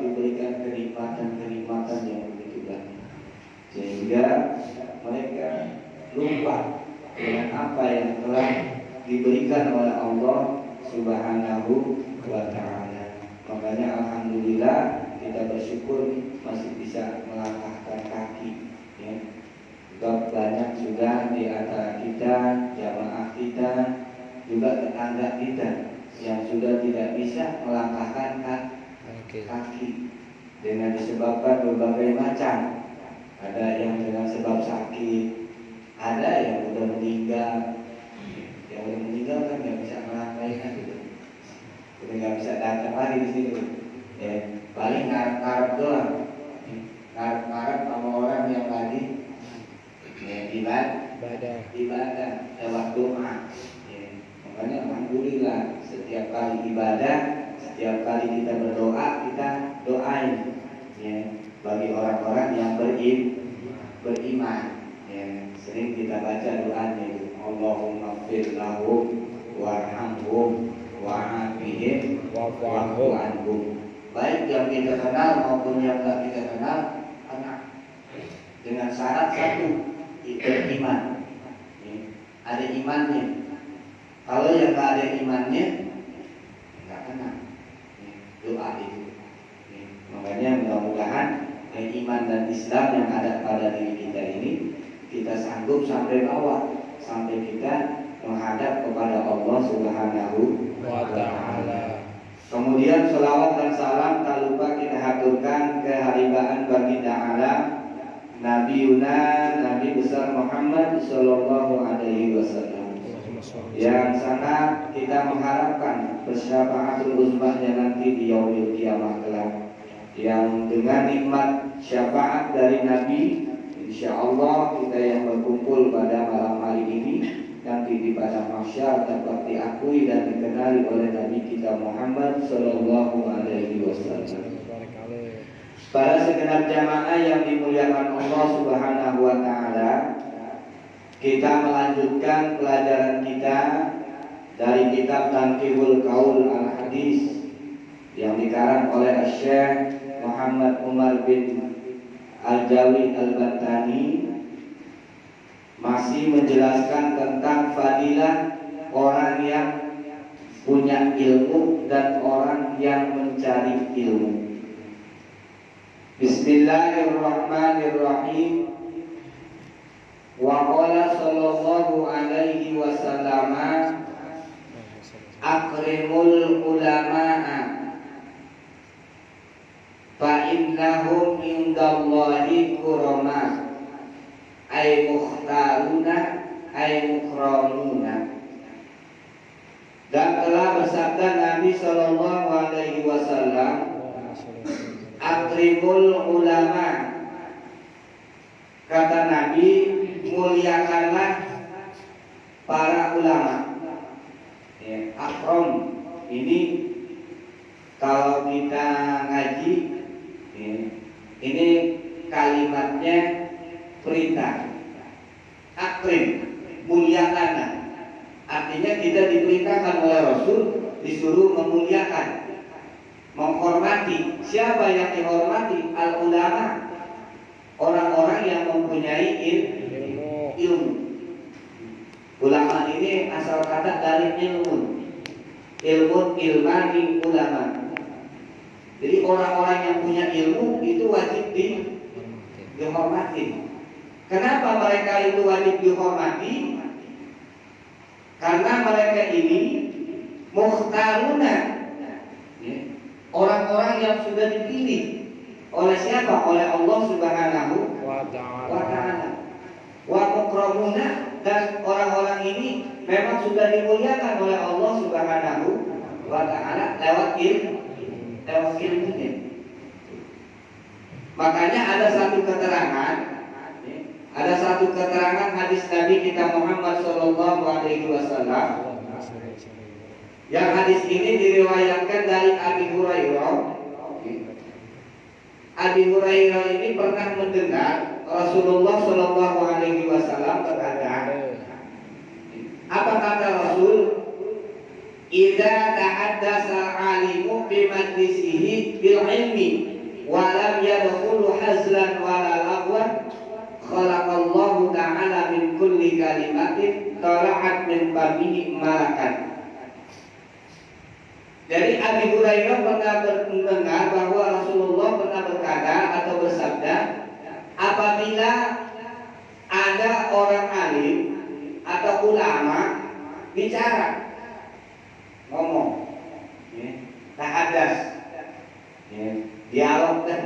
diberikan kenikmatan-kenikmatan yang begitu banyak, sehingga mereka lupa dengan apa yang telah diberikan oleh Allah Subhanahu wa Ta'ala. Makanya alhamdulillah kita bersyukur masih bisa melangkahkan kaki, ya. Sebab banyak sudah di antara kita, jamaah kita, juga tetangga kita yang sudah tidak bisa melangkahkan kaki dengan disebabkan berbagai macam. Ada yang dengan sebab sakit, ada yang sudah meninggal. Yang sudah meninggal kan nggak bisa melangkahkan gitu, udah nggak bisa datang lagi di situ. Ya, paling ngarep-ngarep doang, ngarep-ngarep sama orang yang lagi ibadah lewat doa. Ya, makanya alhamdulillah setiap kali ibadah, setiap kali kita berdoa, kita doain, ya, bagi orang-orang yang beriman. Ya, sering kita baca doanya itu, Allahumma fir lahum warhamhum wa'afihim wa'fu anhum. Baik yang kita kenal maupun yang tidak kita kenal, dengan syarat satu, beriman, ya, ada imannya. Kalau yang tidak ada imannya, nggak kena, ya, doa itu. Ya, makanya mudah-mudahan iman dan Islam yang ada pada diri kita ini kita sanggup sampai bawah, sampai kita menghadap kepada Allah Subhanahu wa Ta'ala. Kemudian selawat dan salam tak lupa kita haturkan kehadiran baginda alam Nabi besar Muhammad Sallallahu Alaihi Wasallam, yang sangat kita mengharapkan bersyafaatul uzmahnya nanti di yaumil kiamah kelak, yang dengan nikmat syafaat dari Nabi, insya Allah kita yang berkumpul pada malam hari ini nanti di padang mahsyar dapat diakui dan dikenali oleh Nabi kita Muhammad Sallallahu Alaihi Wasallam. Para segenap jamaah yang dimuliakan Allah Subhanahu wa Ta'ala, kita melanjutkan pelajaran kita dari kitab Tanqihul Qaul Al-Hadis yang dikarang oleh Syekh Muhammad Umar bin Al-Jawi Al-Bantani, masih menjelaskan tentang fadilah orang yang punya ilmu dan orang yang mencari ilmu. Bismillahirrahmanirrahim. Wa qala sallallahu alaihi wasallam, akrimul ulama'a fa innahum indallahi kurama ay mukhtaruna ay mukramuna. Dan telah bersabda Nabi sallallahu alaihi wasallam, akrimul ulama, kata Nabi, muliakanlah para ulama. Ya, akram ini kalau kita ngaji, ya, ini kalimatnya perintah. Akrim, muliakanlah. Artinya kita diperintahkan oleh Rasul disuruh memuliakan, menghormati. Siapa yang dihormati? Al-ulama, orang-orang yang mempunyai ilmu. Ulama ini asal kata dari ilmu ilmani ulama. Jadi orang-orang yang punya ilmu itu wajib dihormati. Kenapa mereka itu wajib dihormati? Karena mereka ini mukhtaruna, orang-orang yang sudah dipilih oleh siapa? Oleh Allah Subhanahu wa Ta'ala. Wa mukramuna, dan orang-orang ini memang sudah dimuliakan oleh Allah Subhanahu wa Ta'ala lewat ilmunya. Makanya ada satu keterangan hadis Nabi kita Muhammad Sallallahu Alaihi Wasallam, yang hadis ini diriwayatkan dari Abi Hurairah. Abi Hurairah ini pernah mendengar Rasulullah Sallallahu Alaihi Wasallam berkata, apa kata Rasul? idza ta'addasa alimu bi majlisihi bil ilmi wa lam yadkhulu hazlan wala lagwan khalaqallahu ta'ala min kulli kalimatin tala'at min famihi malakan. Jadi Abi Hurairah pernah mendengar bahwa Rasulullah pernah berkata atau bersabda, apabila ada orang alim atau ulama bicara, ngomong, tahadas, dialog kan,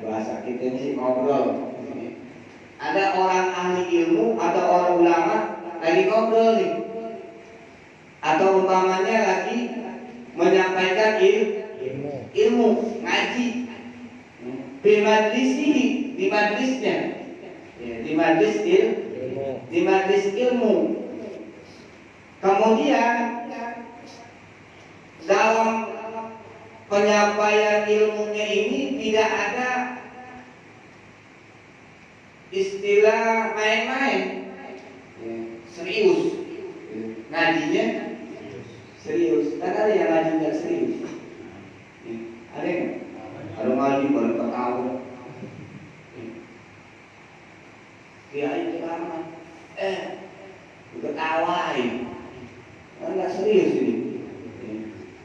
bahasa kita ini ngobrol. Ada orang ahli ilmu atau orang ulama lagi ngobrol nih, atau umpamanya lagi menyampaikan ilmu ngaji di majlisnya, di majlis ilmu. Kemudian dalam penyampaian ilmunya ini tidak ada istilah main-main, serius, ngajinya serius. Dan ada yang ngaji nggak serius, ada nggak? Ada ngaji baru ketawa, kiai ceramah, ketawain, nggak serius ini.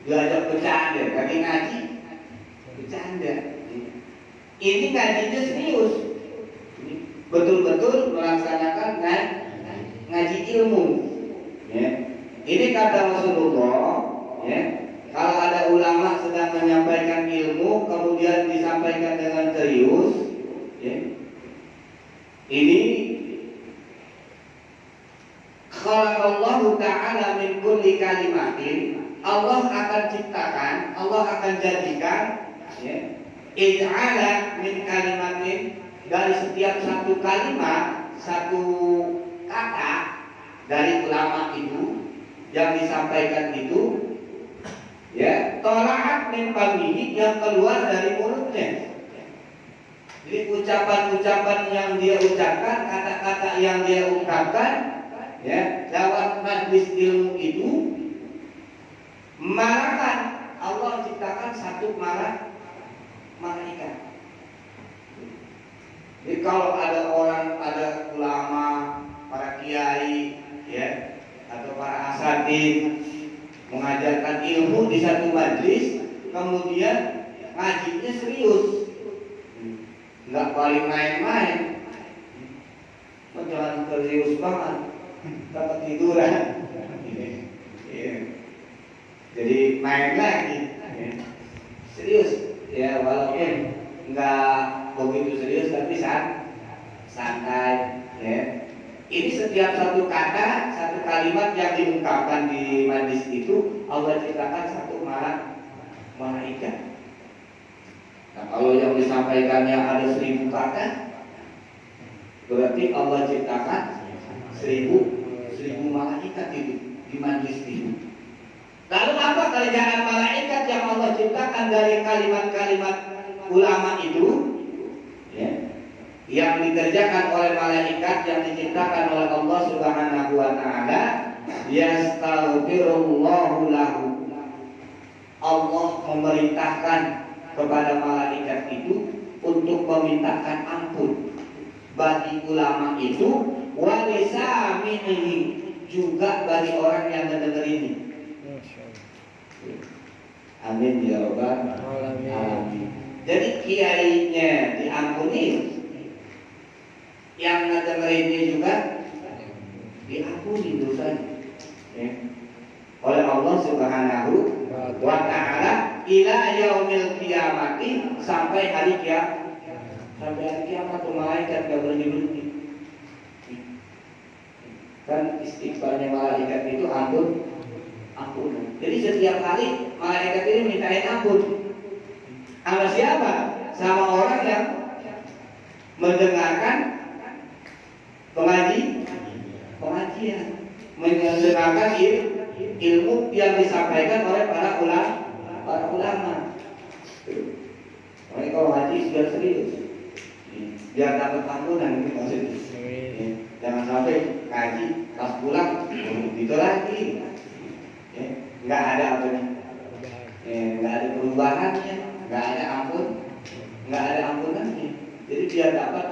Diajak bercanda, kami ngaji bercanda. Ini ngajinya serius, betul-betul melaksanakan ngaji ilmu. Ini kata Rasulullah, kalau ada ulama sedang menyampaikan ilmu kemudian disampaikan dengan serius, ini khalaqallahu ta'ala min kulli kalimatin, Allah akan ciptakan, Allah akan jadikan, ij'ala min kalimatin, dari setiap satu kalimat, satu kata dari ulama itu yang disampaikan itu, tola'at min famihi, yang keluar dari mulutnya. Jadi ucapan-ucapan yang dia ucapkan, kata-kata yang dia ungkapkan, lewat majlis ilmu itu, malakan, Allah ciptakan satu malaikat. Jadi kalau ada orang, ada ulama, para kiai, atau para asatidz mengajarkan ilmu di satu majlis, kemudian ngajinya serius, nggak paling main-main, jangan serius banget, takut tiduran, jadi main lagi, serius, walaupun nggak begitu serius tapi santai, Ini setiap satu kata, satu kalimat yang diungkapkan di majlis itu, Allah ciptakan satu malaikat. Nah, kalau yang disampaikannya ada 1000 kata, berarti Allah ciptakan 1000 malaikat itu di majlis itu. Lalu apa kerjaan malaikat yang Allah ciptakan dari kalimat-kalimat ulama itu? Yang dikerjakan oleh malaikat yang diciptakan oleh Allah Subhanahu wa taala, yastaghfirullahu lahu. Allah memerintahkan kepada malaikat itu untuk memintakan ampun bagi ulama itu, wa lisamihi, juga bagi orang yang mendengar ini. Amin ya rabbal alamin. Jadi kiainya diampuni, yang ngedengerinnya juga diampuni dosanya, oleh Allah Subhanahu wa taala ila yaumil qiyamati, sampai hari kiamat. Sampai hari kiamat malaikat gak berhenti. Kan istighfarnya malaikat itu ampun. Jadi setiap kali malaikat ini mintain ampun. Sama siapa? Sama orang yang mendengarkan pengajian, mendengarkan ilmu yang disampaikan oleh para ulama. Makanya kalau ngaji sudah serius, biar dapat ampunan, itu maksudnya. Jangan sampai ngaji pas pulang gitu lagi. nggak ada apa nih? Nggak ada perubahannya, nggak ada ampunannya. Jadi biar dapat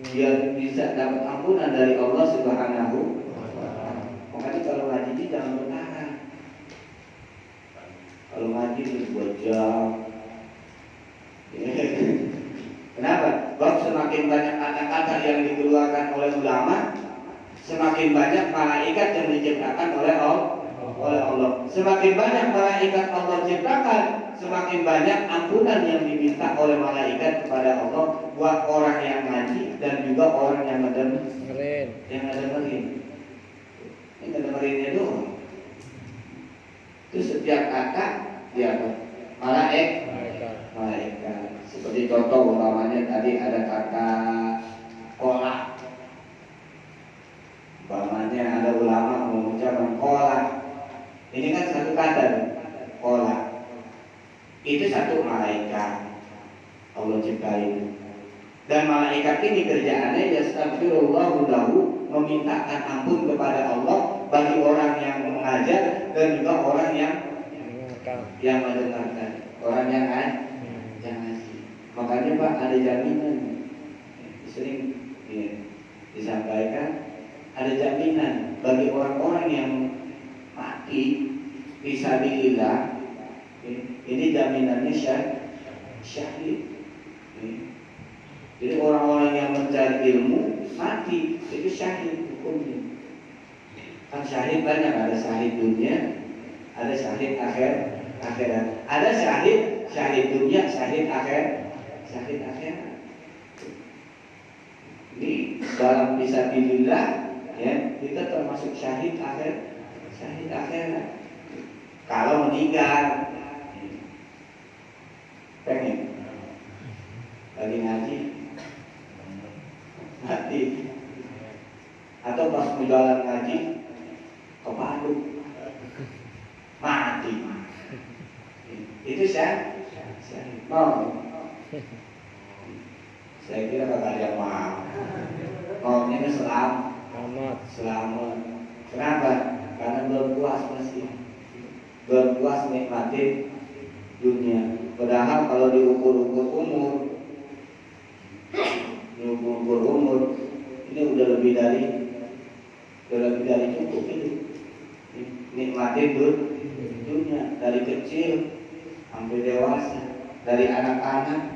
biar bisa dapat ampunan dari Allah Subhanahu wa Ta'ala. Makanya kalau ngaji ini jangan bertahan. Kalau ngaji itu 2 jam. Kenapa? Sebab semakin banyak kata-kata yang dikeluarkan oleh ulama, semakin banyak malaikat yang diciptakan oleh Allah. Semakin banyak malaikat Allah ciptakan, semakin banyak ampunan yang diminta oleh malaikat kepada Allah buat orang yang ngaji dan juga orang yang ngedengerin. Ini ngedengerinnya doang. Itu setiap kata dia malaikat. Seperti contoh umpamanya tadi ada kata kolak. Umpamanya ada ulama mengucapkan kolak. Ini kan satu kata, kolak. Itu satu malaikat Allah ciptain. Dan malaikat ini kerjaannya yastaghfirullahu lahu, memintakan ampun kepada Allah bagi orang yang mengajar dan juga orang yang mendengarkan, orang yang ngaji. Makanya Pak ada jaminan, sering disampaikan, ada jaminan bagi orang-orang yang mati fisabilillah. Ini jaminannya syahid. Jadi orang-orang yang mencari ilmu mati itu syahid hukumnya. Kan syahid banyak, ada syahid dunia, ada syahid akhirat. Ada syahid dunia, syahid akhirat. Ini dalam fisabilillah ya, kita termasuk syahid akhirat. Kalau meninggal pengen lagi ngaji mati, atau pas jalan ngaji kepaduk mati, itu syahid. Saya kira kagak ada maunya selamat. Kenapa? Karena belum puas nikmatin dunia. Padahal kalau diukur umur ini udah lebih dari cukup itu. Nikmatin dunia dari kecil sampai dewasa, dari anak-anak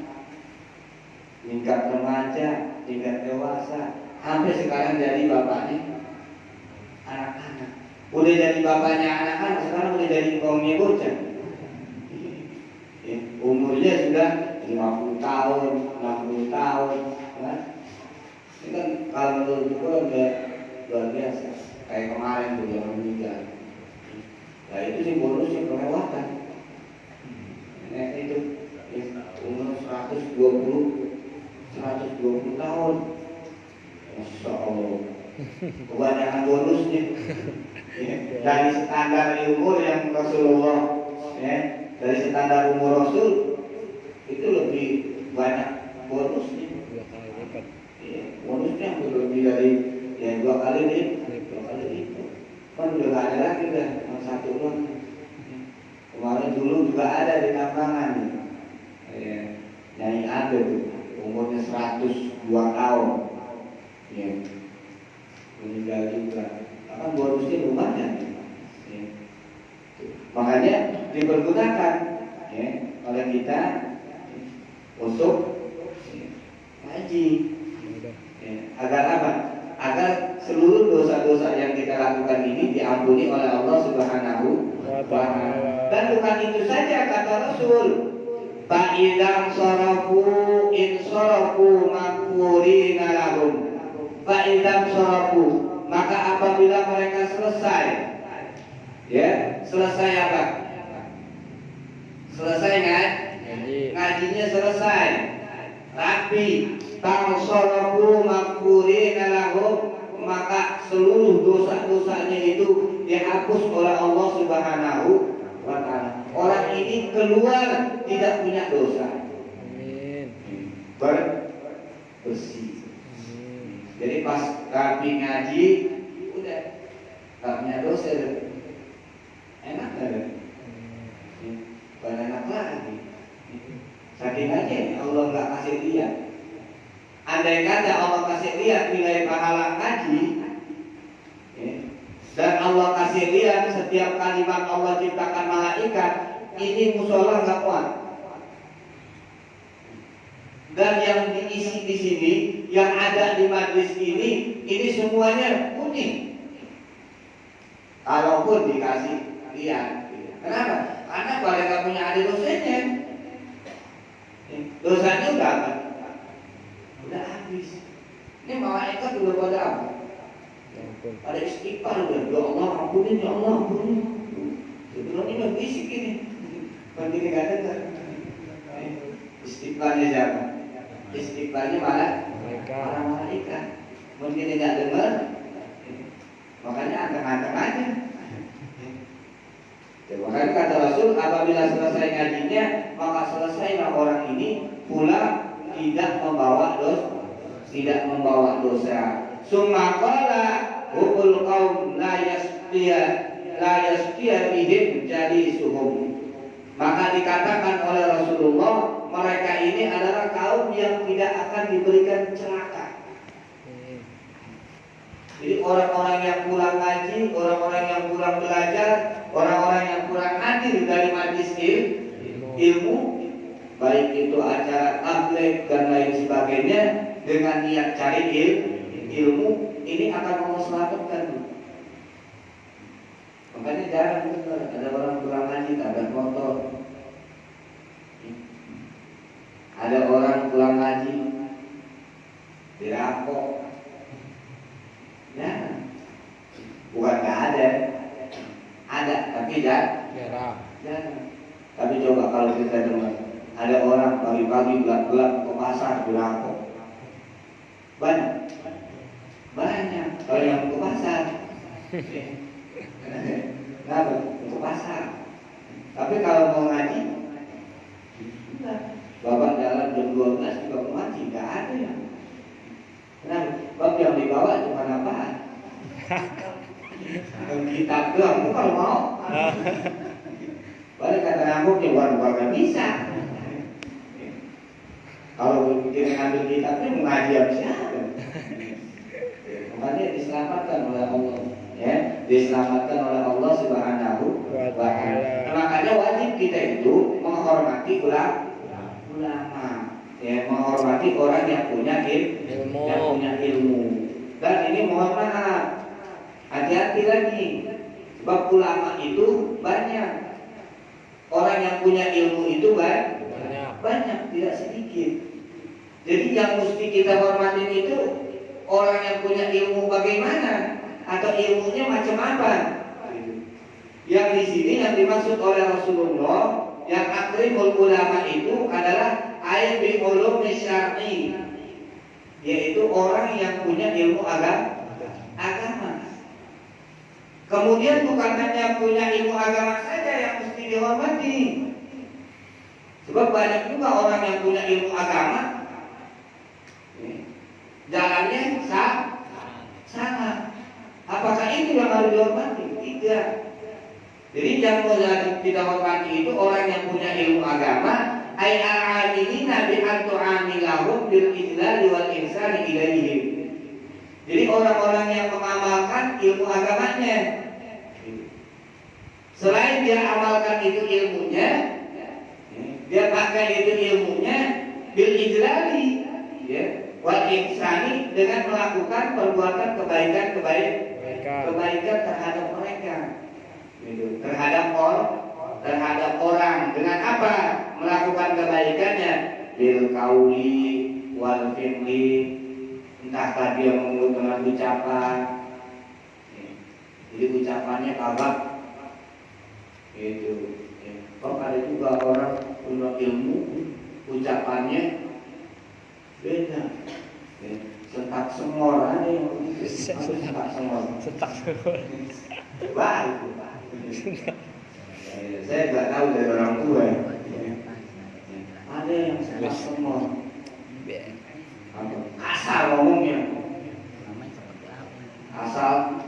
tingkat remaja, tingkat dewasa, sampai sekarang jadi bapaknya anak-anak. Udah jadi bapaknya anak-anak, sekarang udah jadi kaumnya bocah. Umurnya sudah 50 tahun, 60 tahun, kan? Ini kan kalau menurut gue udah luar biasa. Kayak kemarin tuh yang meninggal. Nah itu sih bonusnya kelewatan. Nah itu umur 120 tahun. Masya Allah. Kebanyakan bonusnya. Dari standar umur yang Rasulullah, dari standar umur Rasul itu lebih banyak bonusnya. Bonusnya lebih dari 2 kali itu. Kan udah gak ada lagi dah, satu doang. Kemarin dulu juga ada di Tambangan, Nyai ada tuh, umurnya 102 tahun, meninggal juga. Kan bonusnya lumayan. Makanya dipergunakan oleh kita untuk ngaji. Agar apa? Agar seluruh dosa-dosa yang kita lakukan ini diampuni oleh Allah Subhanahu wa Ta'ala. Dan bukan itu saja kata Rasul, fa'idam sarafu insarafu makfurina lahum. Fa'idam sarafu, maka apabila mereka selesai, selesai apa? Selesai ngajinya selesai, rapi, tangsarafu makfurina lahum, maka seluruh dosa-dosanya itu dihapus oleh Allah Subhanahu wa Ta'ala. Orang ini keluar tidak punya dosa. Amin. Bersih. Jadi pas rapi ngaji udah gak punya dosa. Enak Rasulullah nggak kasih lihat. Andai kata Allah kasih lihat nilai pahala ngaji, ya, dan Allah kasih lihat setiap kalimat Allah ciptakan malaikat, ini musola nggak kuat. Dan yang diisi di sini, yang ada di majlis ini semuanya kuning. Kalaupun dikasih lihat, kenapa? Karena mereka punya ada dosanya. Dosanya udah apa? Udah habis. Ini malaikat udah pada apa? Pada istighfar udah. Ya Allah ampunin, ya Allah ampunin. Sebelum ini udah bisik ini. Begini kata kan? Istighfarnya siapa? Istighfarnya malah malaikat. Mungkin tidak dengar. Makanya anteng-anteng aja. Makanya kata Rasul, apabila selesai ngajinya, maka selesailah orang ini pula tidak membawa dosa. Summa qala hukul qaum la yasqiya bihim jalisuhum. Maka dikatakan oleh Rasulullah, mereka ini adalah kaum yang tidak akan diberikan celaka. Jadi orang-orang yang kurang ngaji, orang-orang yang kurang belajar, orang-orang yang kurang hadir dari majlis ilmu, baik itu acara tabligh dan lain sebagainya, dengan niat cari ilmu, ini akan Allah selamatkan. Makanya jarang dengar ada orang kurang ngaji, ada motor, ada orang kurang ngaji, dirampok. Ya, bukan nggak ada, tapi jarang. Tapi coba kalau kita dengar ada orang pagi-pagi gelap-gelap ke pasar dirampok, banyak. Kalau yang ke pasar, kenapa? Ke pasar. Tapi kalau mau ngaji, bapak jalan jam 12 juga mau ngaji, nggak ada ya. Nah, bab yang dibawa cuma apaan? Kitab doang, itu kalau mau. Balik kata rambutnya, bukan bisa. Kalau kita ngambil kitabnya mengaji apa siapa? Makanya diselamatkan oleh Allah, ya, diselamatkan oleh Allah Subhanahu wa Ta'ala. Makanya wajib kita itu menghormati ulama. Ya, menghormati orang yang punya ilmu. Dan ini mohon maaf, hati-hati lagi, sebab ulama itu banyak. Orang yang punya ilmu itu banyak, tidak sedikit. Jadi yang mesti kita hormatin itu orang yang punya ilmu bagaimana, atau ilmunya macam apa. Yang di sini yang dimaksud oleh Rasulullah, yang akrimul ulama itu adalah ayat bi ulum syar'i, yaitu orang yang punya ilmu agama. Kemudian bukan hanya punya ilmu agama saja yang mesti dihormati, sebab banyak juga orang yang punya ilmu agama jalannya salah. Apakah itu yang harus dihormati? Tidak. Jadi yang kita hormati itu orang yang punya ilmu agama, ay al-amilina bi an-tu'amilahum bil idlal wal ihsan ilaihim. Jadi orang-orang yang mengamalkan ilmu agamanya, selain dia amalkan itu ilmunya, dia pakai itu ilmunya bil idlali, ya, wal ihsani, dengan melakukan perbuatan kebaikan terhadap mereka, gitu. terhadap orang. Dengan apa melakukan kebaikannya? Bil qauli wal fi'li, entah dia menggunakan ucapan, jadi ucapannya kagak gitu. Kok ada juga orang punya ilmu, ucapannya beda. Setak semor ada yang setak semor. Baik. Saya nggak tahu dari orang tua. Ada yang setak semor. Asal ngomongnya. Asal